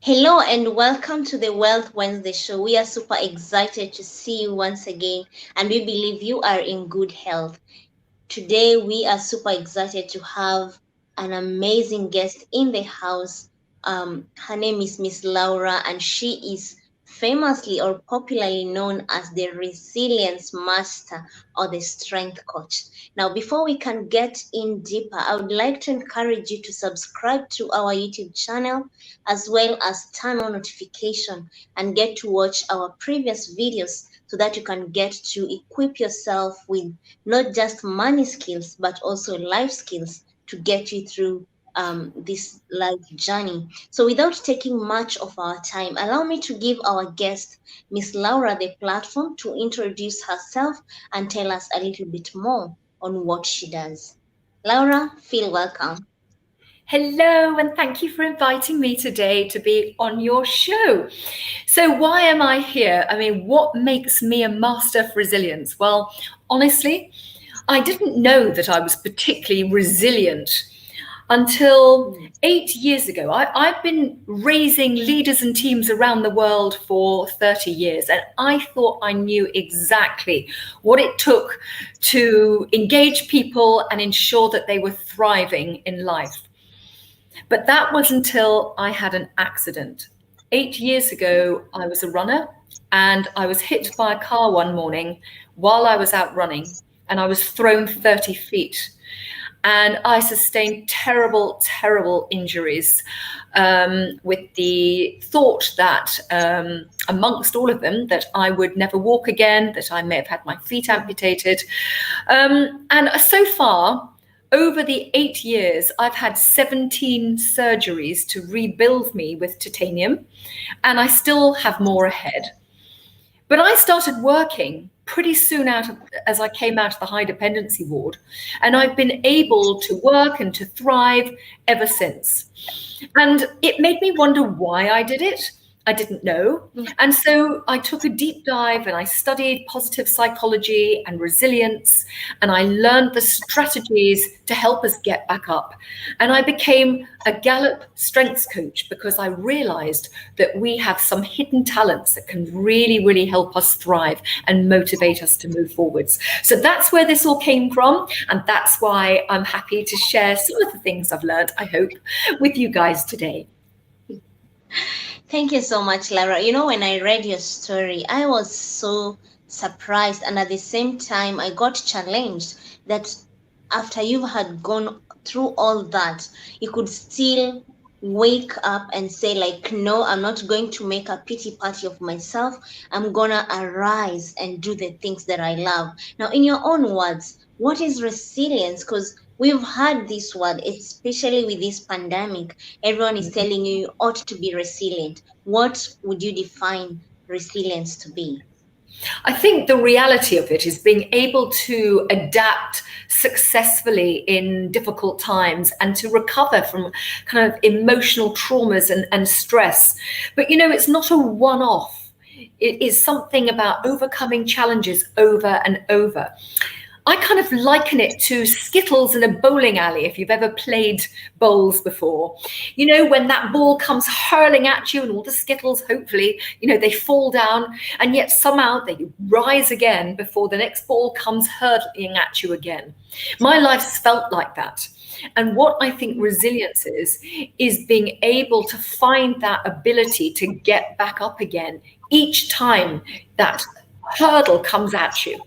Hello and welcome to the Wealth Wednesday show. We are super excited to see you once again, and we believe you are in good health. Today, we are super excited to have an amazing guest in the house. Her name is Miss Laura, and she is famously or popularly known as the Resilience Master or the Strength Coach. Now, before we can get in deeper, I would like to encourage you to subscribe to our YouTube channel as well as turn on notification and get to watch our previous videos so that you can get to equip yourself with not just money skills, but also life skills to get you through this life journey. So, without taking much of our time, allow me to give our guest, Miss Laura, the platform to introduce herself and tell us a little bit more on what she does. Laura, feel welcome. Hello, and thank you for inviting me today to be on your show. So, why am I here? I mean, what makes me a master of resilience? Well, honestly, I didn't know that I was particularly resilient until 8 years ago. I've been raising leaders and teams around the world for 30 years, and I thought I knew exactly what it took to engage people and ensure that they were thriving in life. But that was until I had an accident. 8 years ago, I was a runner and I was hit by a car one morning while I was out running, and I was thrown 30 feet. And I sustained terrible, terrible injuries, with the thought that, amongst all of them, that I would never walk again, that I may have had my feet amputated. And so far, over the 8 years, I've had 17 surgeries to rebuild me with titanium, and I still have more ahead. But I started working pretty soon as I came out of the high dependency ward, and I've been able to work and to thrive ever since. And it made me wonder why I did it. I didn't know. And so I took a deep dive and I studied positive psychology and resilience, and I learned the strategies to help us get back up. And I became a Gallup Strengths Coach because I realized that we have some hidden talents that can really, really help us thrive and motivate us to move forwards. So that's where this all came from. And that's why I'm happy to share some of the things I've learned, I hope, with you guys today. Thank you so much, Laura. When I read your story, I was so surprised, and at the same time, I got challenged that after you had gone through all that, you could still wake up and say, like, no, I'm not going to make a pity party of myself. I'm gonna arise and do the things that I love. Now, in your own words, what is resilience? Because we've heard this word, especially with this pandemic. Everyone is telling you ought to be resilient. What would you define resilience to be? I think the reality of it is being able to adapt successfully in difficult times and to recover from kind of emotional traumas and stress. But, it's not a one-off. It is something about overcoming challenges over and over. I kind of liken it to skittles in a bowling alley, if you've ever played bowls before. When that ball comes hurling at you and all the skittles, hopefully, they fall down, and yet somehow they rise again before the next ball comes hurtling at you again. My life's felt like that. And what I think resilience is being able to find that ability to get back up again each time that hurdle comes at you.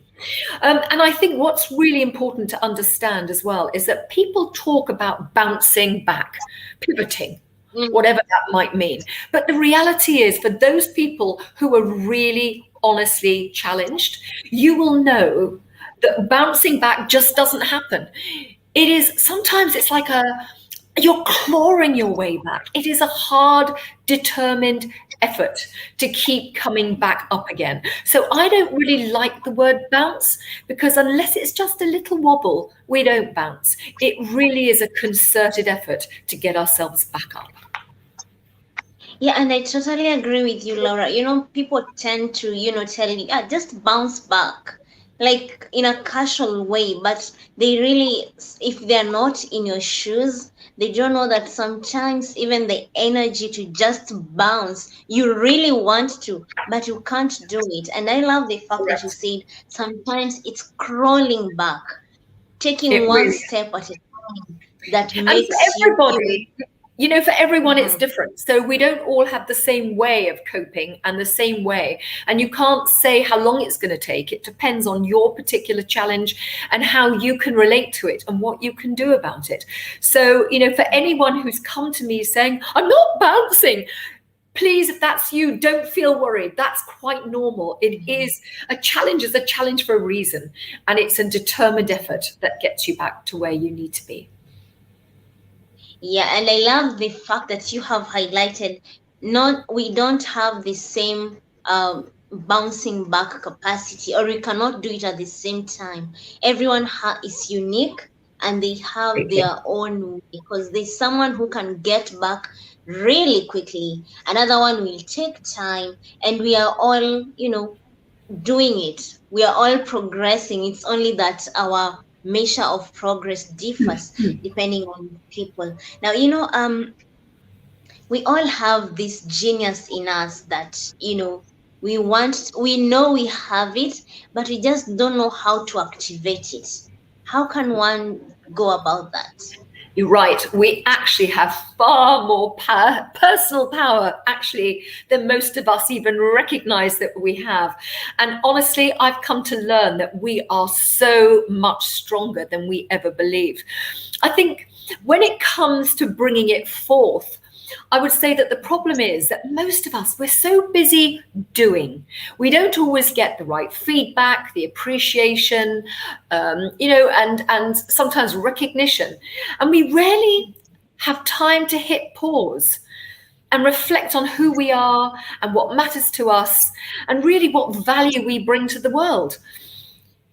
And I think what's really important to understand as well is that people talk about bouncing back, pivoting, whatever that might mean. But the reality is, for those people who are really honestly challenged, you will know that bouncing back just doesn't happen. Sometimes it's like you're clawing your way back. It is a hard, determined effort to keep coming back up again. So I don't really like the word bounce, because unless it's just a little wobble, we don't bounce. It really is a concerted effort to get ourselves back up. Yeah, and I totally agree with you, Laura. People tend to, tell you, just bounce back. like in a casual way, but they really, if they're not in your shoes, they don't know that sometimes even the energy to just bounce, you really want to, but you can't do it. And I love the fact that you Correct. said sometimes it's crawling back, taking It one really. step at a time that And for makes you, everybody, for everyone, it's Mhm. different. So we don't all have the same way of coping and the same way. And you can't say how long it's going to take. It depends on your particular challenge and how you can relate to it and what you can do about it. So, for anyone who's come to me saying, I'm not bouncing, please, if that's you, don't feel worried. That's quite normal. It is is a challenge for a reason. And it's a determined effort that gets you back to where you need to be. Yeah, and I love the fact that you have highlighted, not we don't have the same bouncing back capacity, or we cannot do it at the same time. Everyone is unique, and they have Completely. their own way, because there's someone who can get back really quickly, another one will take time, and we are all, doing it. We are all progressing. It's only that our measure of progress differs depending on people. Now, we all have this genius in us that, we know we have it, but we just don't know how to activate it. How can one go about that? You're right. We actually have far more power, personal power, actually, than most of us even recognize that we have. And honestly, I've come to learn that we are so much stronger than we ever believe. I think when it comes to bringing it forth, I would say that the problem is that most of us, we're so busy doing. We don't always get the right feedback, the appreciation, and sometimes recognition. And we rarely have time to hit pause and reflect on who we are and what matters to us and really what value we bring to the world.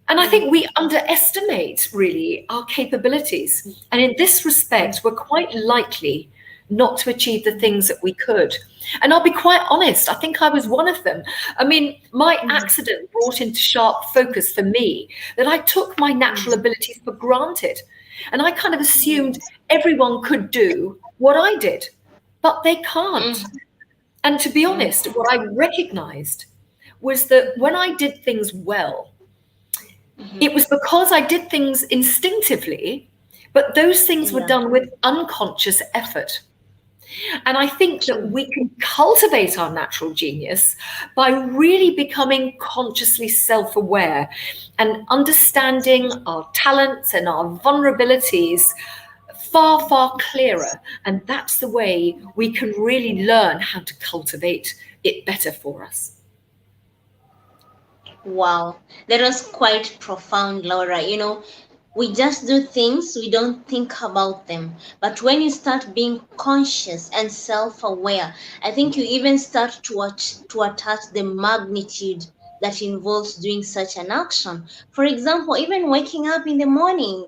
And I think we underestimate really our capabilities. And in this respect, we're quite likely not to achieve the things that we could. And I'll be quite honest, I think I was one of them. I mean, my accident brought into sharp focus for me that I took my natural abilities for granted. And I kind of assumed everyone could do what I did, but they can't. And to be honest, what I recognized was that when I did things well, it was because I did things instinctively, but those things were Yeah, done with unconscious effort. And I think that true. we can cultivate our natural genius by really becoming consciously self aware and understanding our talents and our vulnerabilities far, far clearer. And that's the way we can really learn how to cultivate it better for us. Wow, that was quite profound, Laura. We just do things, we don't think about them. But when you start being conscious and self-aware, I think you even start to attach the magnitude that involves doing such an action. For example, even waking up in the morning,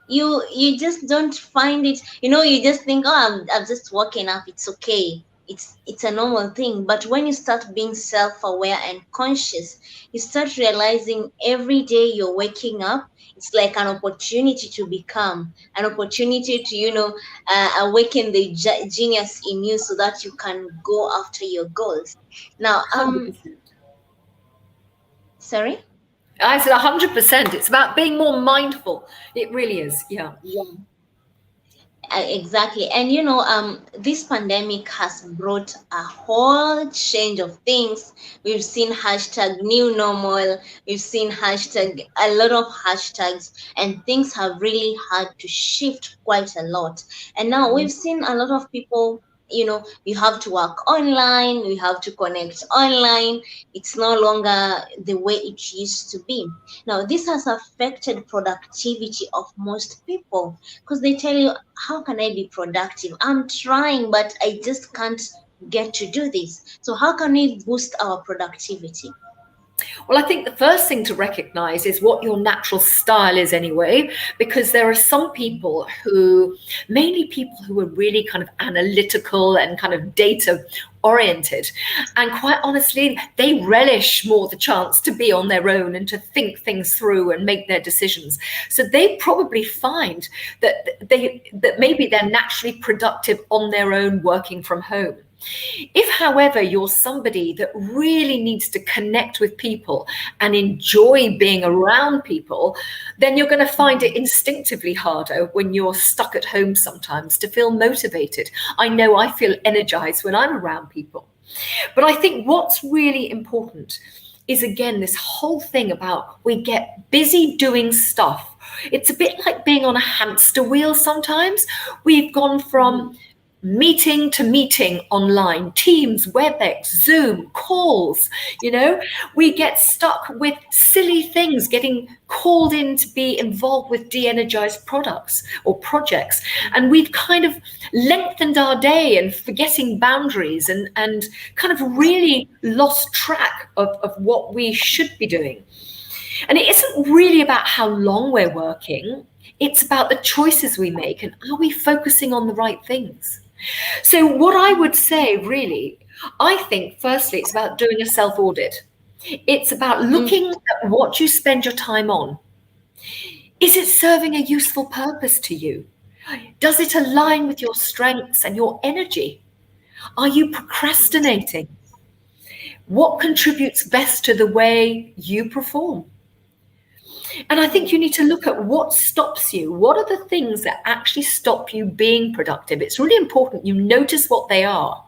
you just don't find it, you just think, oh, I've just woken up, it's okay, it's a normal thing. But when you start being self-aware and conscious, you start realizing every day you're waking up, it's like an opportunity to become, an opportunity to, awaken the genius in you so that you can go after your goals. Now, 100%. sorry. I said 100%. It's about being more mindful. It really is. Yeah. Exactly. And this pandemic has brought a whole change of things. We've seen hashtag new normal, we've seen hashtag, a lot of hashtags, and things have really had to shift quite a lot. And now we've seen a lot of people, you have to work online, we have to connect online. It's no longer the way it used to be. Now, this has affected productivity of most people, because they tell you, how can I be productive? I'm trying, but I just can't get to do this. So how can we boost our productivity? Well, I think the first thing to recognize is what your natural style is anyway, because there are some people who, mainly people who are really kind of analytical and kind of data oriented. And quite honestly, they relish more the chance to be on their own and to think things through and make their decisions. So they probably find that maybe they're naturally productive on their own working from home. If, however, you're somebody that really needs to connect with people and enjoy being around people, then you're going to find it instinctively harder when you're stuck at home sometimes to feel motivated. I know I feel energized when I'm around people. But I think what's really important is, again, this whole thing about we get busy doing stuff. It's a bit like being on a hamster wheel sometimes. We've gone from meeting to meeting online, Teams, WebEx, Zoom, calls, we get stuck with silly things, getting called in to be involved with de-energized products or projects. And we've kind of lengthened our day and forgetting boundaries and kind of really lost track of what we should be doing. And it isn't really about how long we're working. It's about the choices we make and are we focusing on the right things? So what I would say, really, I think, firstly, it's about doing a self-audit. It's about looking at what you spend your time on. Is it serving a useful purpose to you? Does it align with your strengths and your energy? Are you procrastinating? What contributes best to the way you perform? And I think you need to look at what stops you. What are the things that actually stop you being productive? It's really important you notice what they are,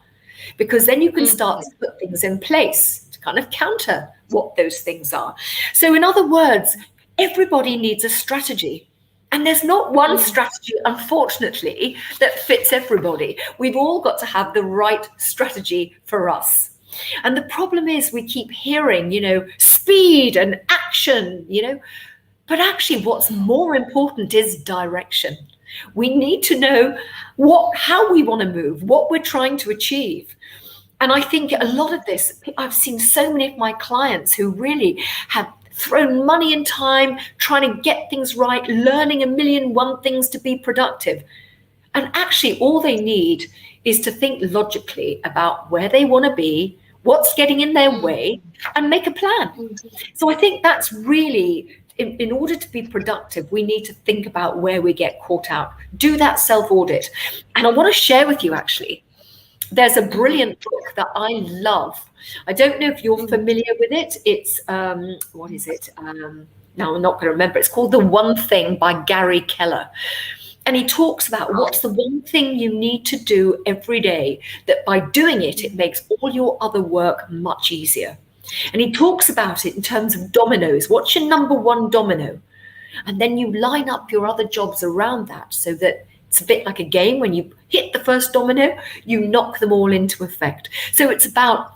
because then you can start to put things in place to kind of counter what those things are. So in other words, everybody needs a strategy. And there's not one strategy, unfortunately, that fits everybody. We've all got to have the right strategy for us. And the problem is we keep hearing, speed and action, but actually what's more important is direction. We need to know how we want to move, what we're trying to achieve. And I think a lot of this, I've seen so many of my clients who really have thrown money and time trying to get things right, learning 1,000,001 things to be productive. And actually all they need is to think logically about where they want to be, what's getting in their way, and make a plan. So I think that's really, in order to be productive, we need to think about where we get caught out, do that self-audit. And I want to share with you, actually, there's a brilliant book that I love. I don't know if you're familiar with it. It's, what is it? Now I'm not going to remember. It's called The One Thing by Gary Keller. And he talks about what's the one thing you need to do every day that by doing it, it makes all your other work much easier. And he talks about it in terms of dominoes. What's your number one domino? And then you line up your other jobs around that so that it's a bit like a game. When you hit the first domino, you knock them all into effect. So it's about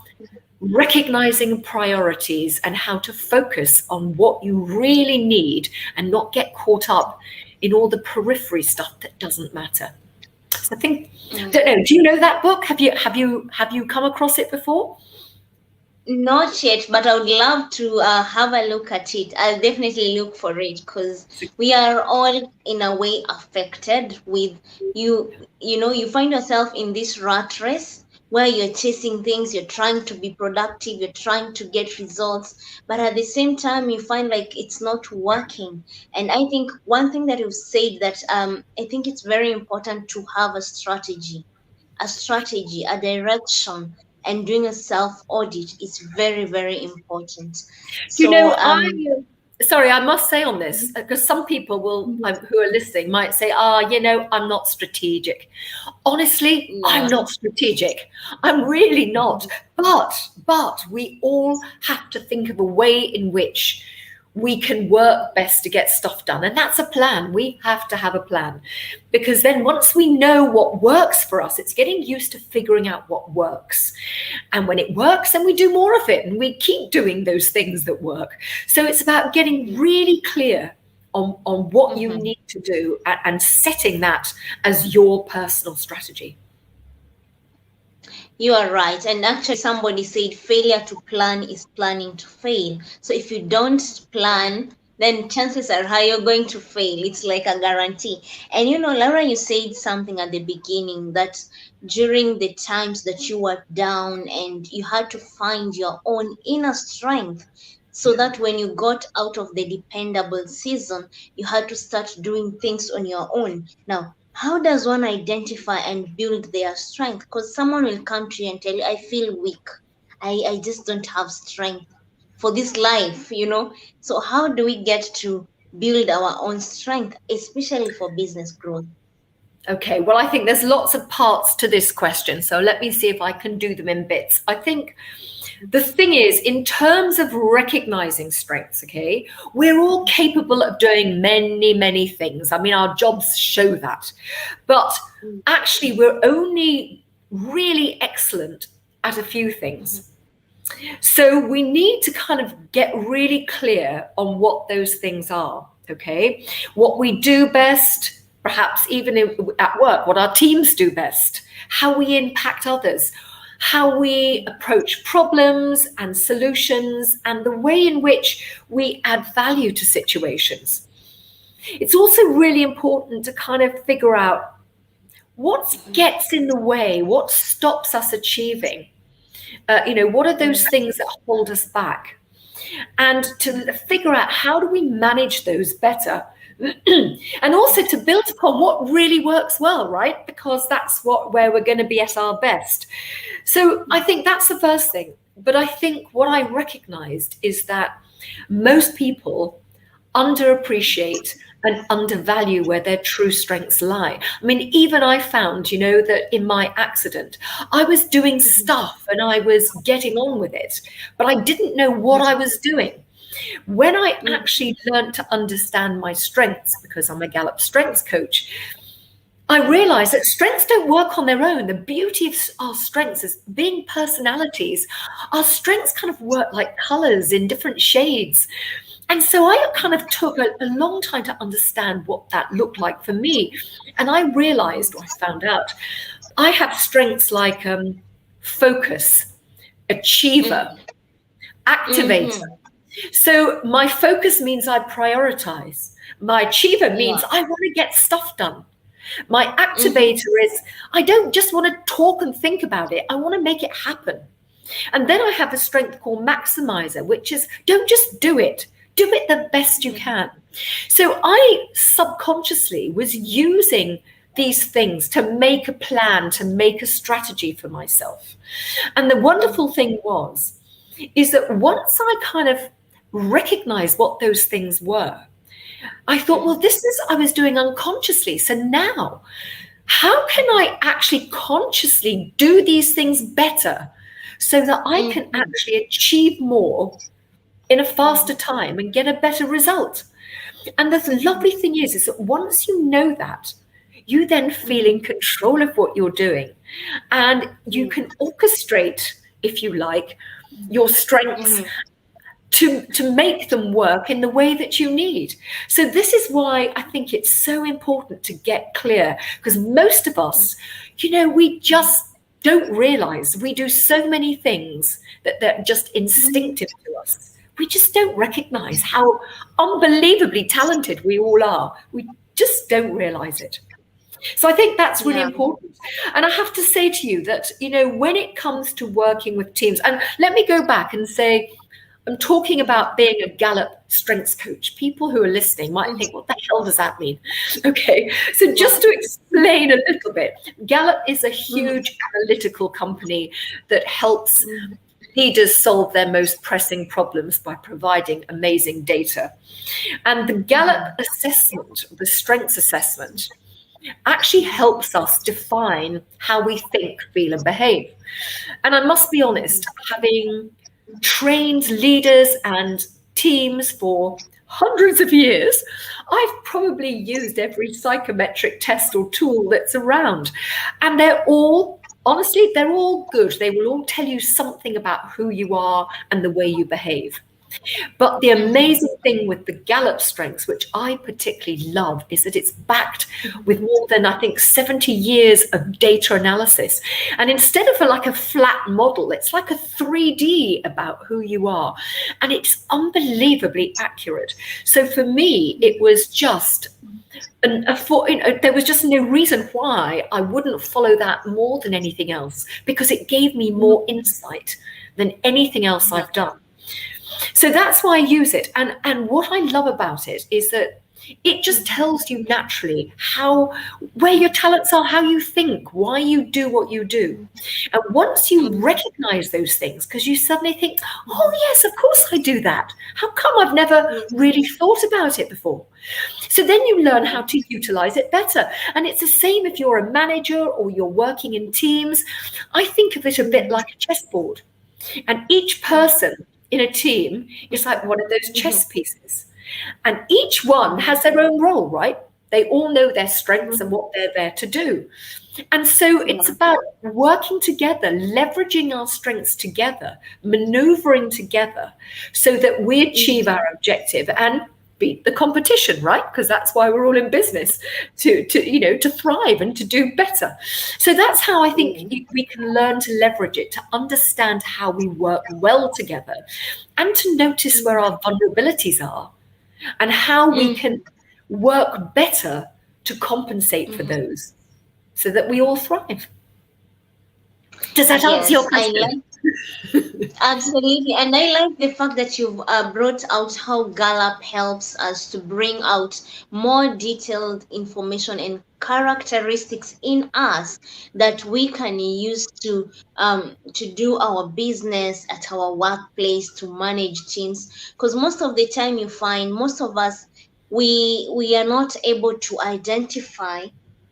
recognizing priorities and how to focus on what you really need and not get caught up in all the periphery stuff that doesn't matter. So I think, don't know, do you know that book? Have you come across it before? Not yet, but I would love to have a look at it. I'll definitely look for it, because we are all in a way affected with you. You find yourself in this rat race where you're chasing things, you're trying to be productive, you're trying to get results, but at the same time you find like it's not working. And I think one thing that you've said that I think it's very important to have a strategy, a direction, and doing a self-audit is very, very important. So Sorry, I must say on this, because some people who are listening might say, I'm not strategic. Honestly, no. I'm not strategic. I'm really not. But we all have to think of a way in which we can work best to get stuff done. And that's a plan. We have to have a plan, because then once we know what works for us, it's getting used to figuring out what works. And when it works, then we do more of it and we keep doing those things that work. So it's about getting really clear on what you need to do and setting that as your personal strategy. You are right. And actually, somebody said failure to plan is planning to fail. So if you don't plan, then chances are high you're going to fail. It's like a guarantee. And you know, Laura, you said something at the beginning that during the times that you were down and you had to find your own inner strength, so that when you got out of the dependable season, you had to start doing things on your own. Now, how does one identify and build their strength? Because someone will come to you and tell you, I feel weak. I just don't have strength for this life, you know? So, how do we get to build our own strength, especially for business growth? Okay, well, I think there's lots of parts to this question. So let me see if I can do them in bits. I think the thing is, in terms of recognizing strengths, okay, we're all capable of doing many, many things. I mean, our jobs show that. But actually, we're only really excellent at a few things. So we need to kind of get really clear on what those things are, okay? What we do best, perhaps even at work, what our teams do best, how we impact others, how we approach problems and solutions, and the way in which we add value to situations. It's also really important to kind of figure out what gets in the way, what stops us achieving. What are those things that hold us back? And to figure out how do we manage those better. And also to build upon what really works well, right? Because that's where we're going to be at our best. So I think that's the first thing. But I think what I recognized is that most people underappreciate and undervalue where their true strengths lie. I mean, even I found, that in my accident, I was doing stuff and I was getting on with it, but I didn't know what I was doing. When I actually learned to understand my strengths, because I'm a Gallup Strengths Coach, I realized that strengths don't work on their own. The beauty of our strengths is being personalities. Our strengths kind of work like colors in different shades. And so I kind of took a long time to understand what that looked like for me. And I realized, or I found out, I have strengths like focus, achiever, activator. So my focus means I prioritize. My achiever means I want to get stuff done. My activator is I don't just want to talk and think about it. I want to make it happen. And then I have a strength called maximizer, which is don't just do it. Do it the best you can. So I subconsciously was using these things to make a plan, to make a strategy for myself. And the wonderful thing is that once I kind of recognized what those things were, I thought, well, I was doing unconsciously. So now, how can I actually consciously do these things better so that I can actually achieve more in a faster time and get a better result? And the lovely thing is that once you know that, you then feel in control of what you're doing, and you can orchestrate, if you like, your strengths to make them work in the way that you need. So this is why I think it's so important to get clear, because most of us, we just don't realize we do so many things that they're just instinctive to us. We just don't recognize how unbelievably talented we all are. We just don't realize it. So I think that's really important. And I have to say to you that, when it comes to working with teams, and let me go back and say, I'm talking about being a Gallup Strengths Coach. People who are listening might think, what the hell does that mean? Okay, so just to explain a little bit, Gallup is a huge analytical company that helps leaders solve their most pressing problems by providing amazing data. And the Gallup assessment, the strengths assessment, actually helps us define how we think, feel, and behave. And I must be honest, having trained leaders and teams for hundreds of years, I've probably used every psychometric test or tool that's around. And they're all good. They will all tell you something about who you are and the way you behave. But the amazing thing with the Gallup Strengths, which I particularly love, is that it's backed with more than, I think, 70 years of data analysis. And instead of like a flat model, it's like a 3D about who you are. And it's unbelievably accurate. So for me, it was just there was just no reason why I wouldn't follow that more than anything else, because it gave me more insight than anything else I've done. So that's why I use it. And what I love about it is that it just tells you naturally where your talents are, how you think, why you do what you do. And once you recognize those things, because you suddenly think, oh yes, of course I do that. How come I've never really thought about it before? So then you learn how to utilize it better. And it's the same if you're a manager or you're working in teams. I think of it a bit like a chessboard. And each person in a team is like one of those chess pieces. And each one has their own role, right? They all know their strengths and what they're there to do. And so it's about working together, leveraging our strengths together, maneuvering together so that we achieve our objective and beat the competition, right? Because that's why we're all in business, to thrive and to do better. So that's how I think we can learn to leverage it, to understand how we work well together, and to notice where our vulnerabilities are and how we can work better to compensate for those so that we all thrive. Does that answer your question? Absolutely. And I like the fact that you've brought out how Gallup helps us to bring out more detailed information and characteristics in us that we can use to do our business at our workplace, to manage teams. Because most of the time you find most of us, we are not able to identify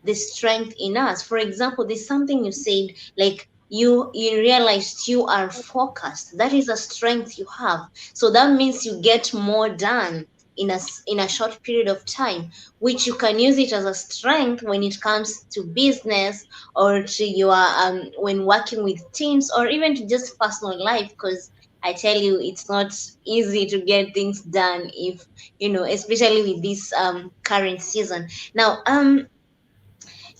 the strength in us. For example, there's something you said, like you realized you are focused. That is a strength you have, so that means you get more done in a short period of time, which you can use it as a strength when it comes to business, or to your when working with teams, or even to just personal life. Because I tell you, it's not easy to get things done, if especially with this current season now.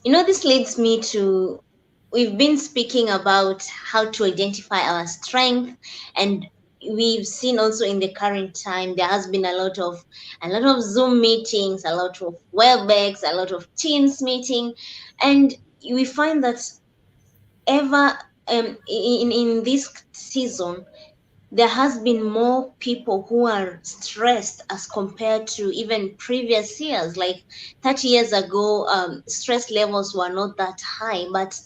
This leads me to, we've been speaking about how to identify our strength, and we've seen also in the current time there has been a lot of Zoom meetings, a lot of Webex, a lot of Teams meeting, and we find that ever in this season there has been more people who are stressed as compared to even previous years. Like 30 years ago, stress levels were not that high, but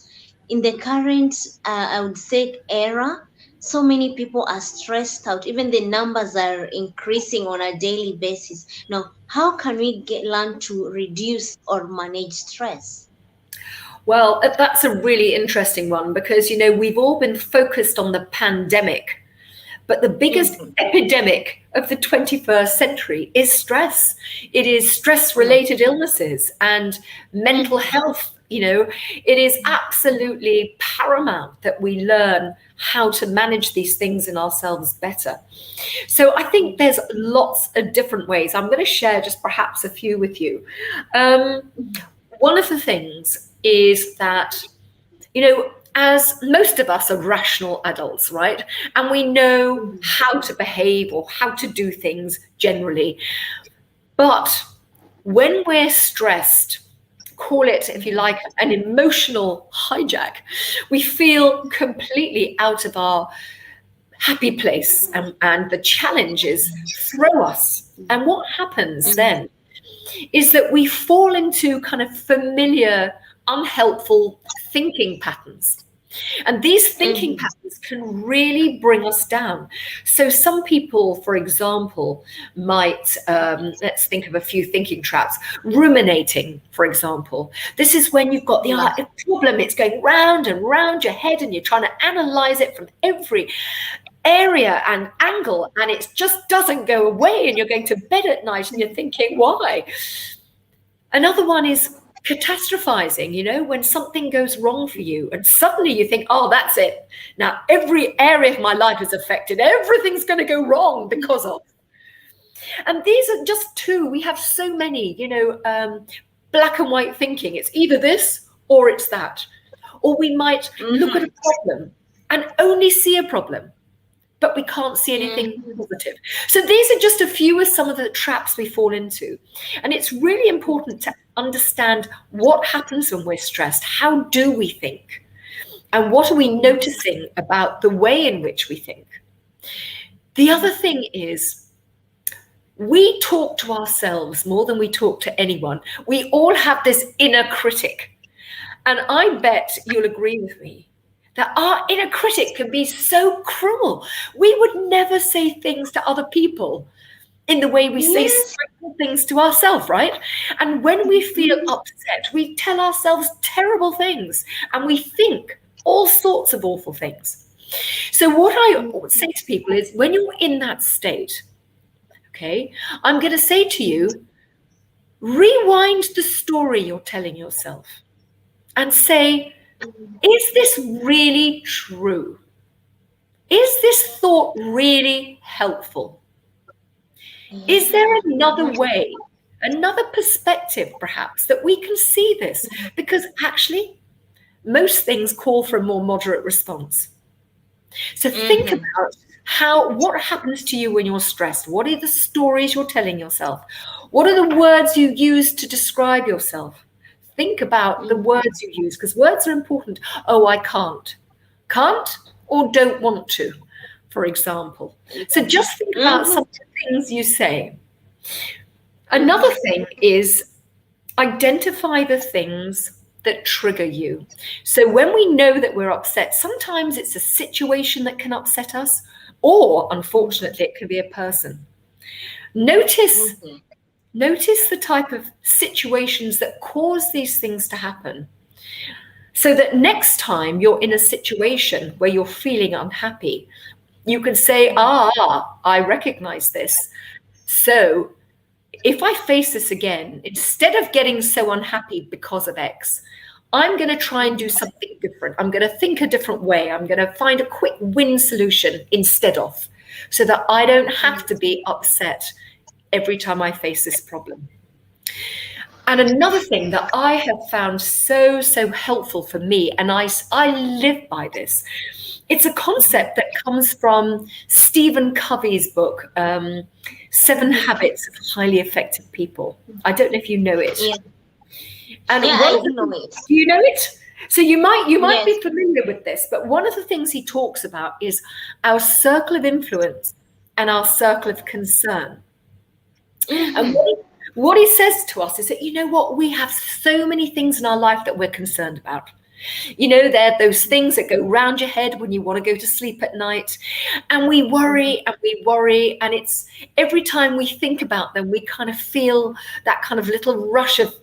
in the current, I would say, era, so many people are stressed out. Even the numbers are increasing on a daily basis. Now, how can we learn to reduce or manage stress? Well, that's a really interesting one, because, we've all been focused on the pandemic. But the biggest epidemic of the 21st century is stress. It is stress-related illnesses and mental health. It is absolutely paramount that we learn how to manage these things in ourselves better. So I think there's lots of different ways. I'm going to share just perhaps a few with you. One of the things is that, as most of us are rational adults, right? And we know how to behave or how to do things generally. But when we're stressed, call it, if you like, an emotional hijack, we feel completely out of our happy place, and the challenges throw us. And what happens then is that we fall into kind of familiar, unhelpful thinking patterns. And these thinking patterns can really bring us down. So some people, for example, might, let's think of a few thinking traps. Ruminating, for example. This is when you've got the problem, it's going round and round your head, and you're trying to analyze it from every area and angle, and it just doesn't go away, and you're going to bed at night and you're thinking, why? Another one is Catastrophizing, when something goes wrong for you and suddenly you think, oh, that's it. Now every area of my life is affected. Everything's going to go wrong because of. And these are just two. We have so many, black and white thinking. It's either this or it's that. Or we might look at a problem and only see a problem, but we can't see anything positive. So these are just a few of some of the traps we fall into. And it's really important to understand what happens when we're stressed. How do we think? And what are we noticing about the way in which we think? The other thing is, we talk to ourselves more than we talk to anyone. We all have this inner critic. And I bet you'll agree with me that our inner critic can be so cruel. We would never say things to other people in the way we say things to ourselves, right? And when we feel upset, we tell ourselves terrible things and we think all sorts of awful things. So what I say to people is, when you're in that state, okay, I'm going to say to you, rewind the story you're telling yourself and say, is this really true? Is this thought really helpful? Is there another way, another perspective perhaps, that we can see this? Because actually, most things call for a more moderate response. So think about what happens to you when you're stressed. What are the stories you're telling yourself? What are the words you use to describe yourself? Think about the words you use, because words are important. Oh, I can't. Can't or don't want to, for example. So just think about some of the things you say. Another thing is identify the things that trigger you. So when we know that we're upset, sometimes it's a situation that can upset us, or unfortunately, it can be a person. Notice the type of situations that cause these things to happen, so that next time you're in a situation where you're feeling unhappy, you can say, I recognize this. So if I face this again, instead of getting so unhappy because of X, I'm going to try and do something different. I'm going to think a different way. I'm going to find a quick win solution instead of, so that I don't have to be upset every time I face this problem. And another thing that I have found so helpful for me, and I live by this, it's a concept that comes from Stephen Covey's book, 7 Habits of Highly Effective People. I don't know if you know it. Yeah. And I do know it. Do you know it? So you might be familiar with this, but one of the things he talks about is our circle of influence and our circle of concern. And what he says to us is that, we have so many things in our life that we're concerned about. There are those things that go round your head when you want to go to sleep at night, and we worry and we worry, and it's every time we think about them, we kind of feel that kind of little rush of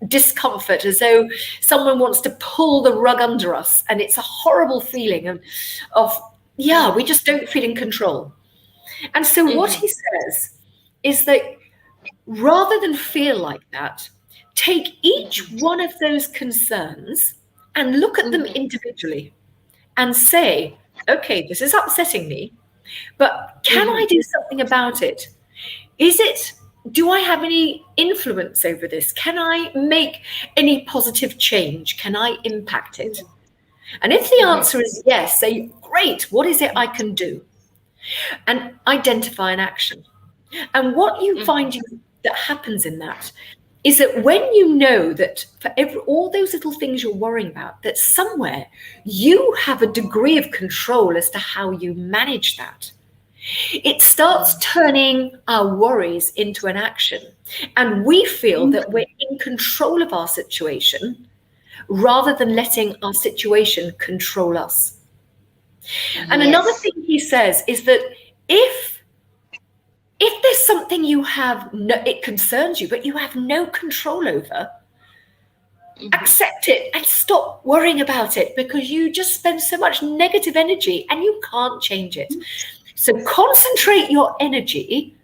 discomfort, as though someone wants to pull the rug under us, and it's a horrible feeling of we just don't feel in control. And so what he says is that rather than feel like that, take each one of those concerns and look at them individually and say, okay, this is upsetting me, but can I do something about it? Do I have any influence over this? Can I make any positive change? Can I impact it? And if the answer is yes, say, great, what is it I can do? And identify an action. And what you find that happens in that is that when you know that for all those little things you're worrying about, that somewhere you have a degree of control as to how you manage that, it starts turning our worries into an action. And we feel that we're in control of our situation rather than letting our situation control us. And another thing he says is that if there's something it concerns you, but you have no control over, accept it and stop worrying about it, because you just spend so much negative energy and you can't change it. So concentrate your energy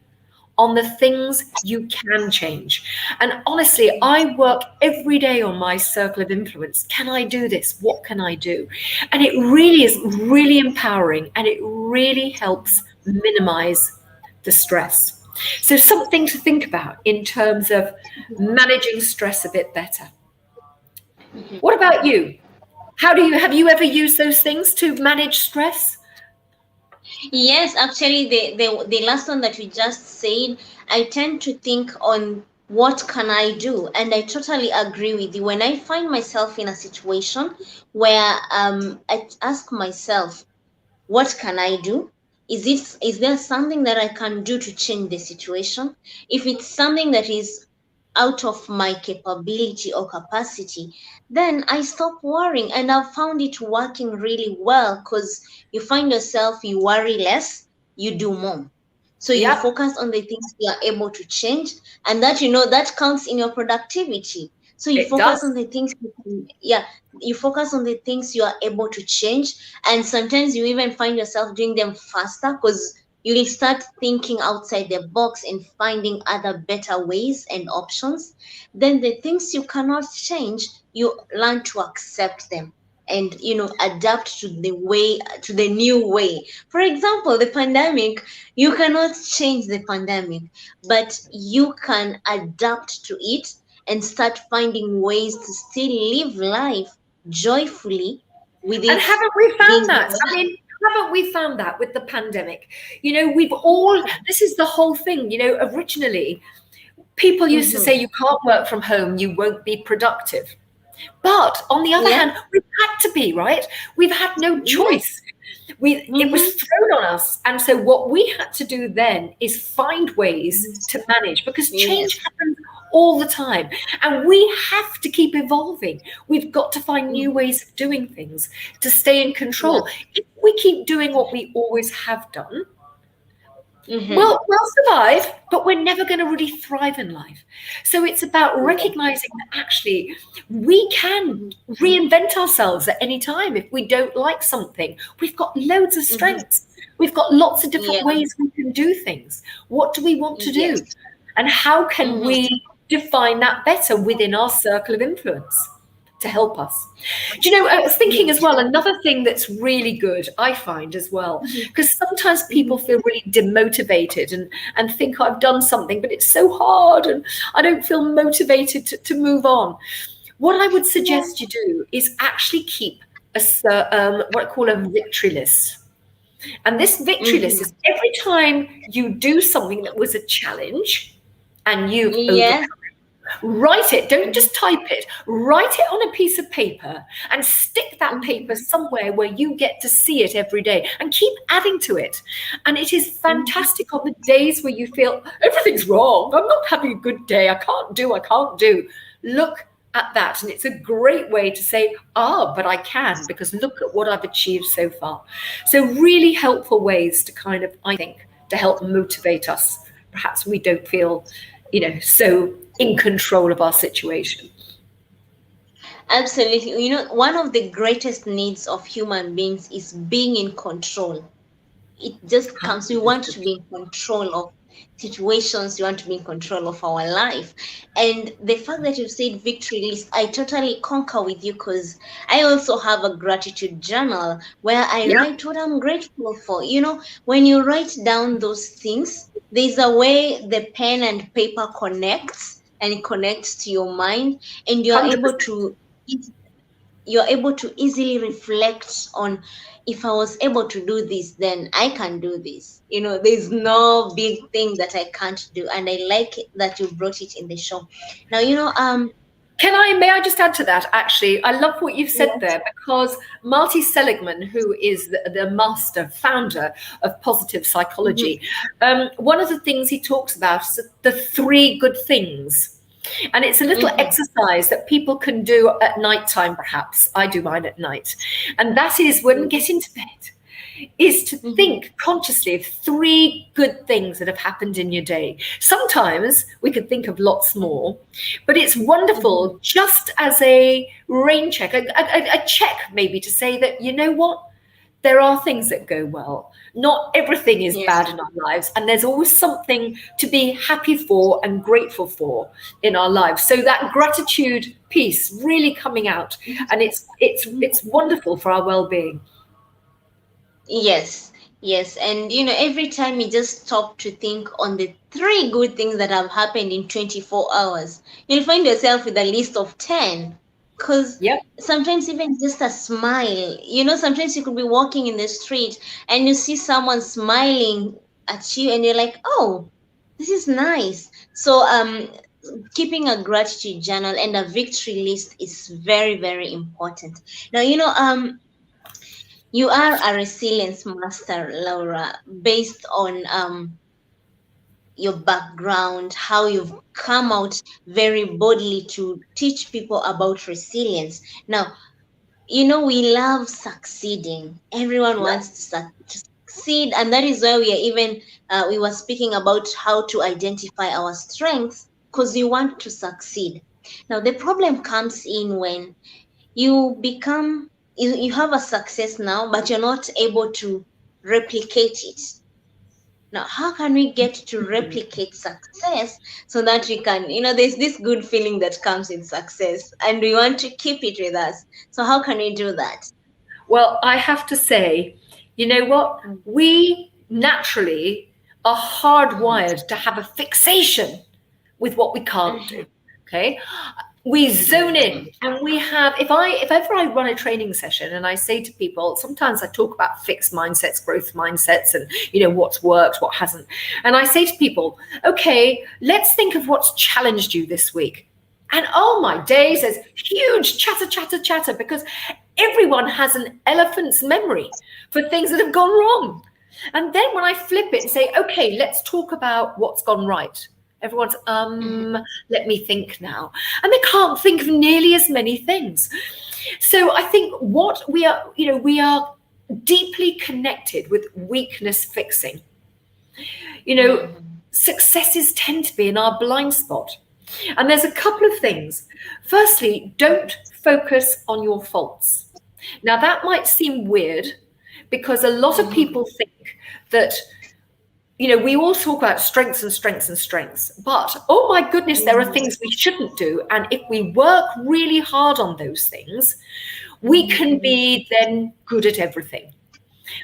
on the things you can change. And honestly, I work every day on my circle of influence. Can I do this? What can I do? And it really is really empowering, and it really helps minimize the stress. So something to think about in terms of managing stress a bit better. What about you? Have you ever used those things to manage stress? Yes, actually, the last one that we just said, I tend to think on what can I do, and I totally agree with you. When I find myself in a situation where I ask myself, what can I do? Is there something that I can do to change the situation? If it's something that is out of my capability or capacity, then I stop worrying, and I've found it working really well, because you find yourself, you worry less, you do more. So you Yep, focus on the things you are able to change, and that, that counts in your productivity. So you it focus does. on the things you can, yeah, you focus on the things you are able to change, and sometimes you even find yourself doing them faster, because you will start thinking outside the box and finding other better ways and options. Then the things you cannot change, you learn to accept them, and adapt to the new way. For example, the pandemic, you cannot change the pandemic, but you can adapt to it and start finding ways to still live life joyfully with And it haven't we being found that? I hard. mean, haven't we found that with the pandemic? We've all, this is the whole thing, originally people used to Mm-hmm. say you can't work from home, you won't be productive. But on the other Yeah. hand, we've had to be, right? We've had no Yes. choice. It was Mm-hmm. thrown on us. And so what we had to do then is find ways to manage, because change Yes. happens all the time. And we have to keep evolving. We've got to find new Mm-hmm. ways of doing things to stay in Yeah. control. If we keep doing what we always have done, Mm-hmm. well, we'll survive, but we're never going to really thrive in life. So it's about Yeah. recognizing that actually we can reinvent ourselves at any time if we don't like something. We've got loads of Mm-hmm. strengths. We've got lots of different Yeah. ways we can do things. What do we want to do? Yes. And how can Mm-hmm. we define that better within our circle of influence to help us? Do you know, I was thinking as Yes. well, another thing that's really good, I find as well, Mm-hmm. because sometimes Mm-hmm. people feel really demotivated and think I've done something, but it's so hard and I don't feel motivated to move on. What I would Yeah. suggest you do is actually keep what I call a victory list. And this victory list Mm-hmm. is every time you do something that was a challenge and you've Yeah. overcome, write it. Don't Mm-hmm. just type it. Write it on a piece of paper and stick that paper Mm-hmm. somewhere where you get to see it every day, and keep adding to it. And it is Mm-hmm. fantastic on the days where you feel everything's wrong. I'm not having a good day. I can't do. Look at that. And it's a great way to say, but I can, because look at what I've achieved so far. So really helpful ways to kind of, I think, to help motivate us. Perhaps we don't feel, so in control of our situation. Absolutely. One of the greatest needs of human beings is being in control. It just comes, we want to be in control of situations, we want to be in control of our life. And the fact that you said victory list, I totally concur with you, because I also have a gratitude journal where I Yeah, write what I'm grateful for. When you write down those things, there's a way the pen and paper connects, and it connects to your mind, and 100%. you're able to easily reflect on, if I was able to do this, then I can do this. There's no big thing that I can't do. And I like it that you brought it in the show. Now, May I just add to that? Actually, I love what you've said yes. there, because Marty Seligman, who is the master founder of positive Mhm. psychology, one of the things he talks about is the three good things. And it's a little Mhm. exercise that people can do at nighttime, perhaps. I do mine at night. And that is, when we Mhm. get into bed, is to Mhm. think consciously of three good things that have happened in your day. Sometimes we could think of lots more, but it's Mhm. wonderful just as a rain check, a check maybe, to say that, you know what? there are things that go well. Not everything is Yes. bad in our lives, and there's always something to be happy for and grateful for in our lives. So that gratitude piece really coming out, and it's wonderful for our well-being. Yes, yes. And every time you just stop to think on the three good things that have happened in 24 hours, you'll find yourself with a list of 10. Because Yep. sometimes even just a smile, sometimes you could be walking in the street and you see someone smiling at you and you're like, oh, this is nice. So, keeping a gratitude journal and a victory list is very, very important. Now, you are a resilience master, Laura, based on your background, how you've come out very boldly to teach people about resilience. Now, we love succeeding. Everyone Yep. wants to succeed, and that is why we are even we were speaking about how to identify our strengths because you want to succeed. Now, the problem comes in when you have a success now, but you're not able to replicate it. Now, how can we get to replicate success so that we can, there's this good feeling that comes with success and we want to keep it with us. So how can we do that? Well, I have to say, you know what? We naturally are hardwired to have a fixation with what we can't do. Okay. We zone in and we have, if ever I run a training session and I say to people, sometimes I talk about fixed mindsets, growth mindsets, and what's worked, what hasn't. And I say to people, okay, let's think of what's challenged you this week. And oh my days, there's huge chatter, because everyone has an elephant's memory for things that have gone wrong. And then when I flip it and say, okay, let's talk about what's gone right. Everyone's, let me think now. And they can't think of nearly as many things. So I think what we are deeply connected with weakness fixing. Successes tend to be in our blind spot. And there's a couple of things. Firstly, don't focus on your faults. Now, that might seem weird because a lot of people think that, we all talk about strengths and strengths and strengths, but oh my goodness, there are things we shouldn't do. And if we work really hard on those things, we can be then good at everything.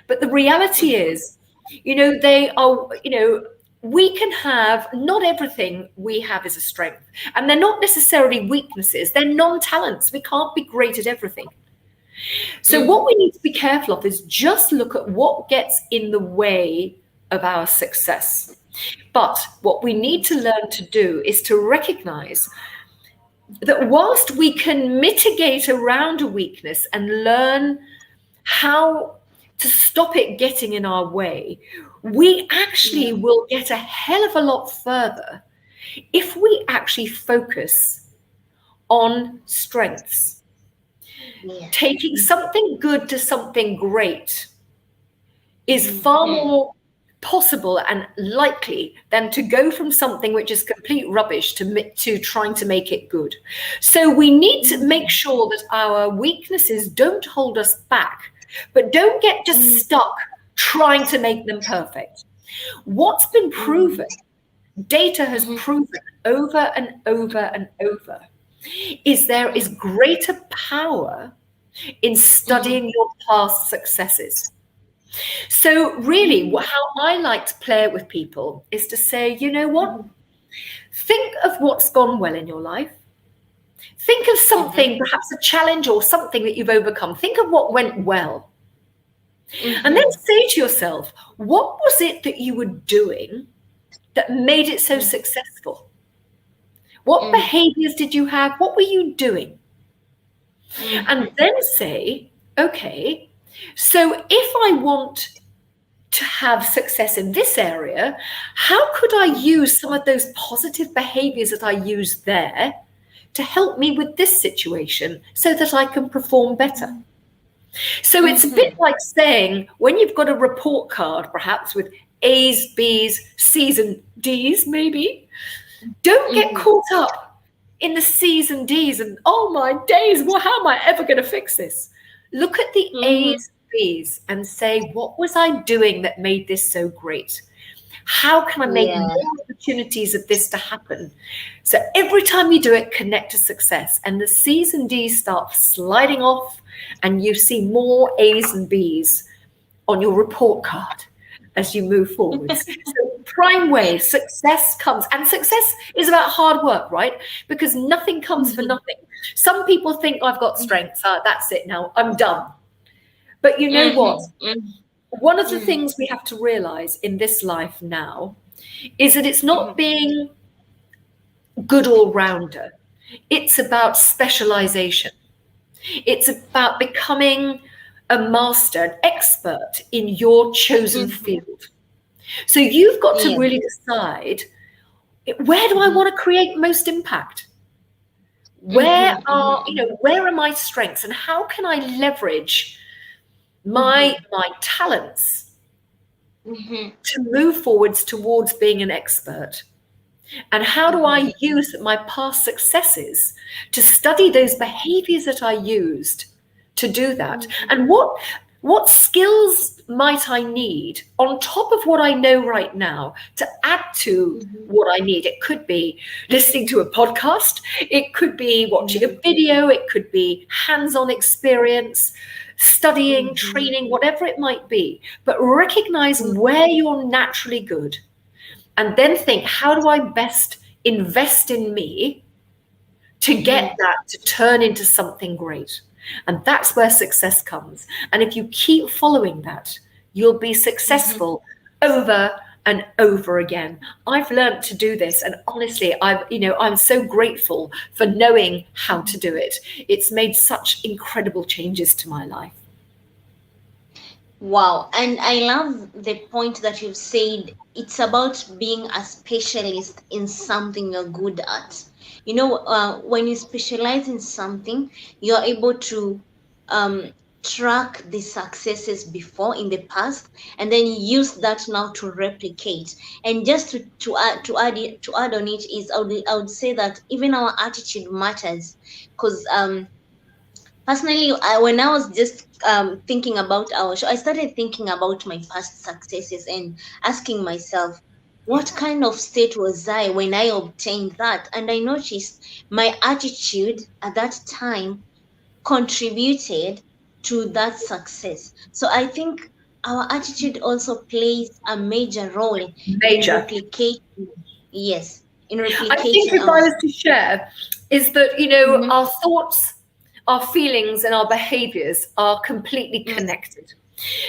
But the reality is, they are, we can have, not everything we have is a strength. And they're not necessarily weaknesses. They're non-talents. We can't be great at everything. So what we need to be careful of is just look at what gets in the way of our success. But what we need to learn to do is to recognize that whilst we can mitigate around a weakness and learn how to stop it getting in our way, we actually will get a hell of a lot further if we actually focus on strengths. Taking something good to something great is far more possible and likely than to go from something which is complete rubbish to trying to make it good. So we need to make sure that our weaknesses don't hold us back, but don't get just stuck trying to make them perfect. What's been proven, data has proven over and over and over, is there is greater power in studying your past successes. So really, how I like to play it with people is to say, you know what? Think of what's gone well in your life. Think of something, perhaps a challenge or something that you've overcome. Think of what went well. And then say to yourself, what was it that you were doing that made it so successful? What behaviors did you have? What were you doing? And then say, okay, so if I want to have success in this area, how could I use some of those positive behaviors that I used there to help me with this situation so that I can perform better? So it's a bit like saying, when you've got a report card, perhaps with A's, B's, C's and D's maybe, don't get caught up in the C's and D's and, oh my days, well, how am I ever going to fix this? Look at the A's B's and say, what was I doing that made this so great? How can I make Yeah. more opportunities of this to happen? So every time you do it, connect to success. And the C's and D's start sliding off, and you see more A's and B's on your report card as you move forwards. So prime way, success comes. And success is about hard work, right? Because nothing comes for Mhm, nothing. Some people think I've got strengths. That's it now. I'm done. But you know what? mhm, mhm, One of the mhm, things we have to realize in this life now is that it's not mhm, being good all rounder. It's about specialization. It's about becoming a master, an expert in your chosen mhm. field. So you've got to Yeah. really decide, where do I Mhm, want to create most impact? mhm, mhm, Where are my strengths, and how can I leverage mhm, my talents mhm, to move forwards towards being an expert? And how do mhm, I use my past successes to study those behaviors that I used to do that? mhm, And what skills might I need on top of what I know right now to add to mhm, what I need? It could be listening to a podcast, it could be watching a mhm, video, it could be hands-on experience, studying, mhm, training, whatever it might be. But recognize mhm, where you're naturally good, and then think, how do I best invest in me to get mhm, that to turn into something great? And that's where success comes. And if you keep following that, you'll be mhm. successful over and over again. I've learned to do this, and honestly, I'm so grateful for knowing how to do it. It's made such incredible changes to my life. Wow. And I love the point that you've said. It's about being a specialist in something you're good at. When you specialize in something, you're able to um, track the successes before in the past, and then use that now to replicate. And just to add on it is, I would say that even our attitude matters, because personally, when I was just thinking about our show, I started thinking about my past successes and asking myself, what kind of state was I when I obtained that? And I noticed my attitude at that time contributed to that success. So I think our attitude also plays a major role in Major. replicating, yes, in I think replicating if I our. was to share, is that, Mhm, our thoughts, our feelings, and our behaviors are completely mhm, connected.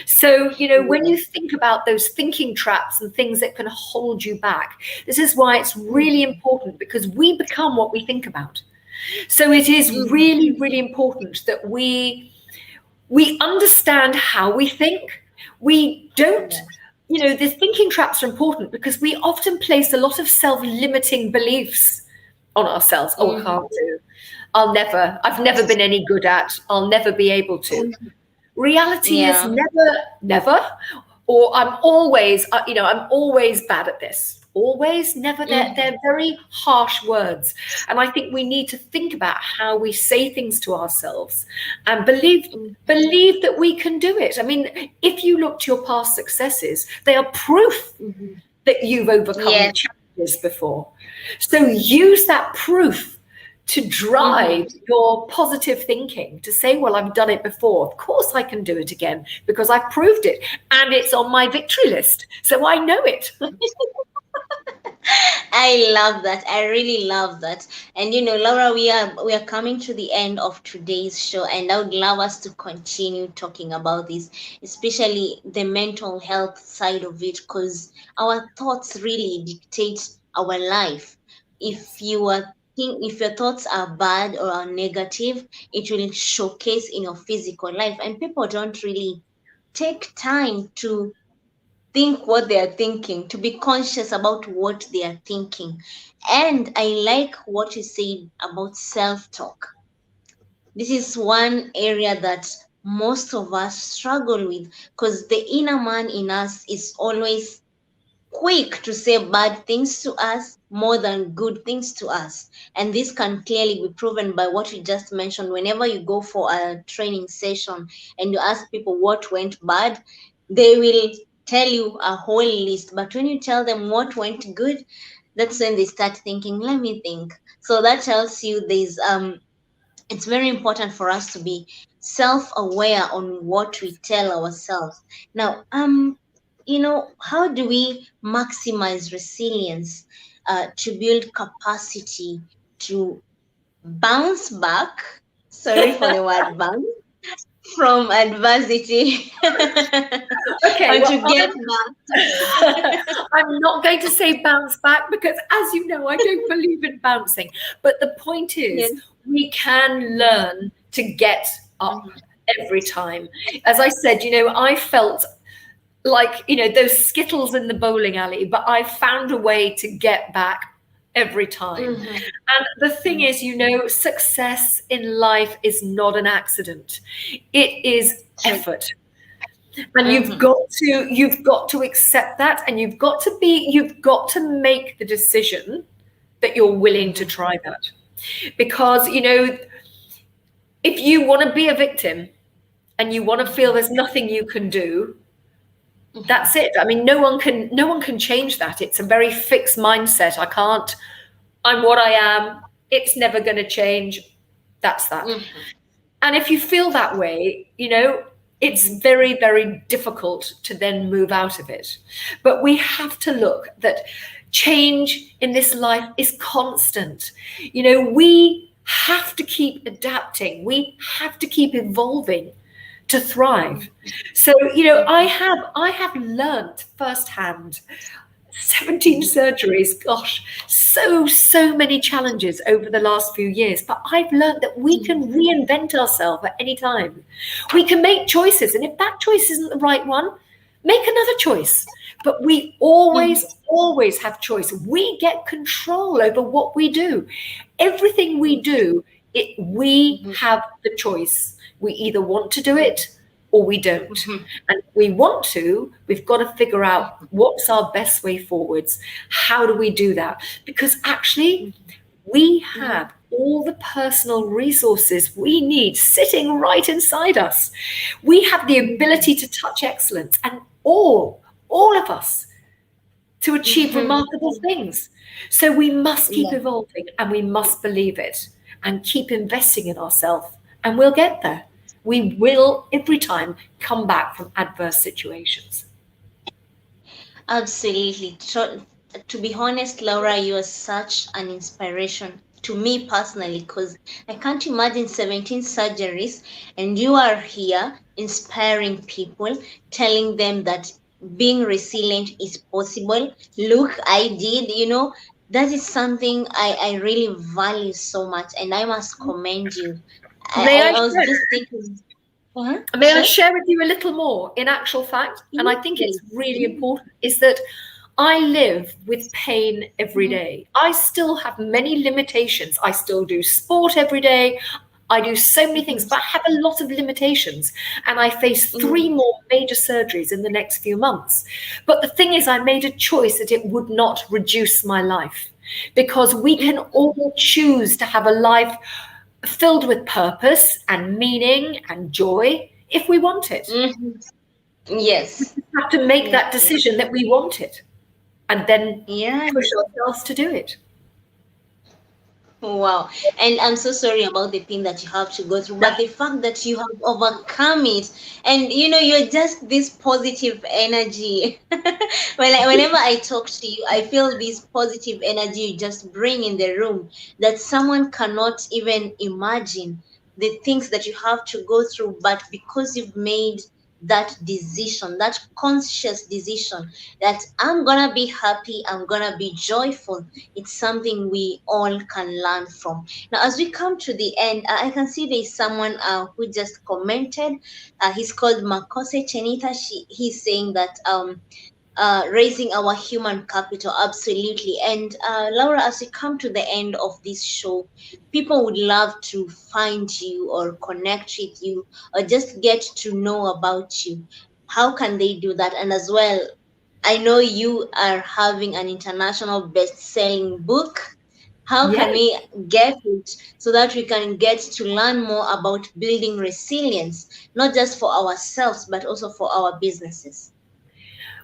So, when you yes, think about those thinking traps and things that can hold you back, this is why it's really mhm, important, because we become what we think about. So it is mhm, really, really important that we understand how we think. We don't, yes, the thinking traps are important because we often place a lot of self-limiting beliefs on ourselves. Oh, I mhm. can't do. I've never been any good at, I'll never be able to. Reality is Yeah. never, never, or I'm always bad at this. Always, never. They're Mhm, very harsh words. And I think we need to think about how we say things to ourselves and mhm, believe that we can do it. I mean, if you look to your past successes, they are proof mhm. that you've overcome Yes. challenges before. So use that proof to drive Mhm. your positive thinking, to say, well, I've done it before. Of course I can do it again because I've proved it. And it's on my victory list. So I know it. I love that. I really love that. And Laura, we are coming to the end of today's show, and I would love us to continue talking about this, especially the mental health side of it, because our thoughts really dictate our life. If Yes. if your thoughts are bad or are negative, it will showcase in your physical life, and people don't really take time to think what they are thinking, to be conscious about what they are thinking. And I like what you said about self talk. This is one area that most of us struggle with, because the inner man in us is always quick to say bad things to us more than good things to us. And this can clearly be proven by what we just mentioned. Whenever you go for a training session and you ask people what went bad, they will tell you a whole list. But when you tell them what went good, that's when they start thinking, let me think. So that tells you there's it's very important for us to be self-aware on what we tell ourselves. Now, how do we maximize resilience to build capacity to bounce back? Sorry for the word bounce from adversity, Okay, or well, to get back. I'm not going to say bounce back because, as you know, I don't believe in bouncing. But the point Yes. is, we can learn to get up Mhm. every time. As I said, I felt like, those skittles in the bowling alley, but I found a way to get back every time. Mhm. And the thing is, success in life is not an accident. It is True. effort. And Mhm. you've got to accept that, and you've got to make the decision that you're willing to Mhm. try that. Because, if you want to be a victim and you want to feel Mhm. there's nothing you can do, Mhm. that's it. I mean, no one can change that. It's a very fixed mindset. I'm what I am. It's never going to change. That's that. Mhm. And if you feel that way, it's Mhm. very, very difficult to then move out of it. But we have to look that change in this life is constant. We have to keep adapting, we have to keep evolving to thrive. So, Mhm. I have learned firsthand 17 Mhm. surgeries, gosh, so many challenges over the last few years. But I've learned that we Mhm. can reinvent ourselves at any time. We can make choices. And if that choice isn't the right one, make another choice. But we Mhm. always have choice. We get control over what we do. Everything we do, we Mhm. have the choice. We either want to do it or we don't. Mhm. And if we want to, we've got to figure out what's our best way forwards. How do we do that? Because actually, we Mhm. have all the personal resources we need sitting right inside us. We have the ability to touch excellence, and all of us, to achieve Mhm. remarkable things. So we must keep Yeah. evolving, and we must believe it and keep investing in ourselves, and we'll get there. We will every time come back from adverse situations. Absolutely. To be honest, Laura, you are such an inspiration to me personally, because I can't imagine 17 surgeries and you are here inspiring people, telling them that being resilient is possible. Look, I did, that is something I really value so much, and I must commend you. May I I was share? just thinking, May I sure. share with you a little more? In actual fact, and I think it's Yes. really Yes. important, is that I live with pain every Mhm. day. I still have many limitations. I still do sport every day. I do so many things, Mhm. but I have a lot of limitations. And I face three Mhm. more major surgeries in the next few months. But the thing is, I made a choice that it would not reduce my life, because we can all choose to have a life filled with purpose and meaning and joy if we want it. Mhm. We Yes. just have to make Yes. that Yes. decision that we want it and then Yeah. push ourselves to do it. Wow. And I'm so sorry about the pain that you have to go through, but the fact that you have overcome it, and you're just this positive energy. Whenever I talk to you, I feel this positive energy you just bring in the room that someone cannot even imagine the things that you have to go through, but because you've made that decision, that conscious decision that I'm gonna be happy, I'm gonna be joyful, it's something we all can learn from. Now, as we come to the end, I can see there's someone who just commented. He's called Makose Chenita. He's saying that raising our human capital, absolutely. And Laura, as we come to the end of this show, people would love to find you or connect with you or just get to know about you. How can they do that? And as well, I know you are having an international best-selling book. How can Yes. we get it so that we can get to learn more about building resilience, not just for ourselves, but also for our businesses?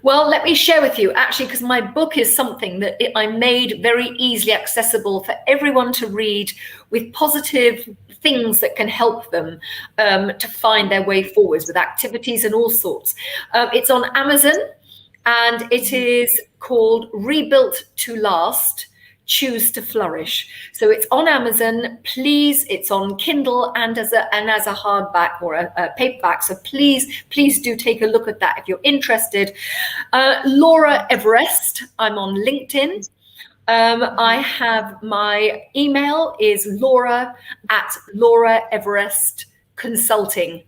Well, let me share with you actually, because my book is something that I made very easily accessible for everyone to read with positive things that can help them to find their way forwards with activities and all sorts. It's on Amazon and it Mhm. is called Rebuilt to Last. Choose to Flourish. So it's on Amazon. Please, it's on Kindle and as a hardback or a paperback. So please do take a look at that if you're interested. Laura Everest. I'm on LinkedIn. I Mhm. have my email is laura@lauraeverestconsulting.com.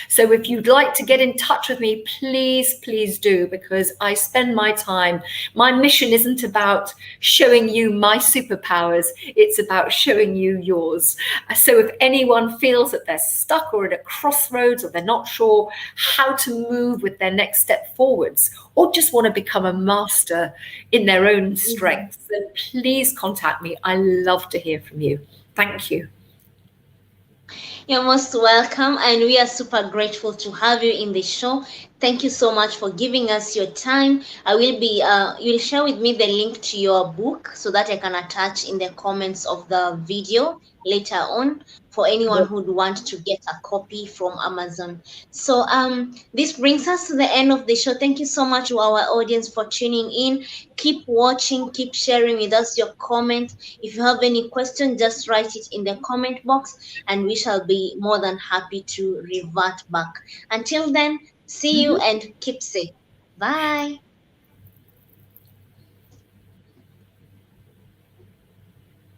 So if you'd like to get in touch with me, please do, because I spend my time. My mission isn't about showing you my superpowers, it's about showing you yours. So if anyone feels that they're stuck or at a crossroads or they're not sure how to move with their next step forwards, or just want to become a master in their own Mhm. strengths, then please contact me. I love to hear from you. Thank you. You're most welcome, and we are super grateful to have you in the show. Thank you so much for giving us your time. You'll share with me the link to your book so that I can attach in the comments of the video later on for anyone who would want to get a copy from Amazon. So, this brings us to the end of the show. Thank you so much to our audience for tuning in. Keep watching, keep sharing with us your comment. If you have any question, just write it in the comment box and we shall be more than happy to revert back. Until then, see you Mhm. and keep safe. Bye.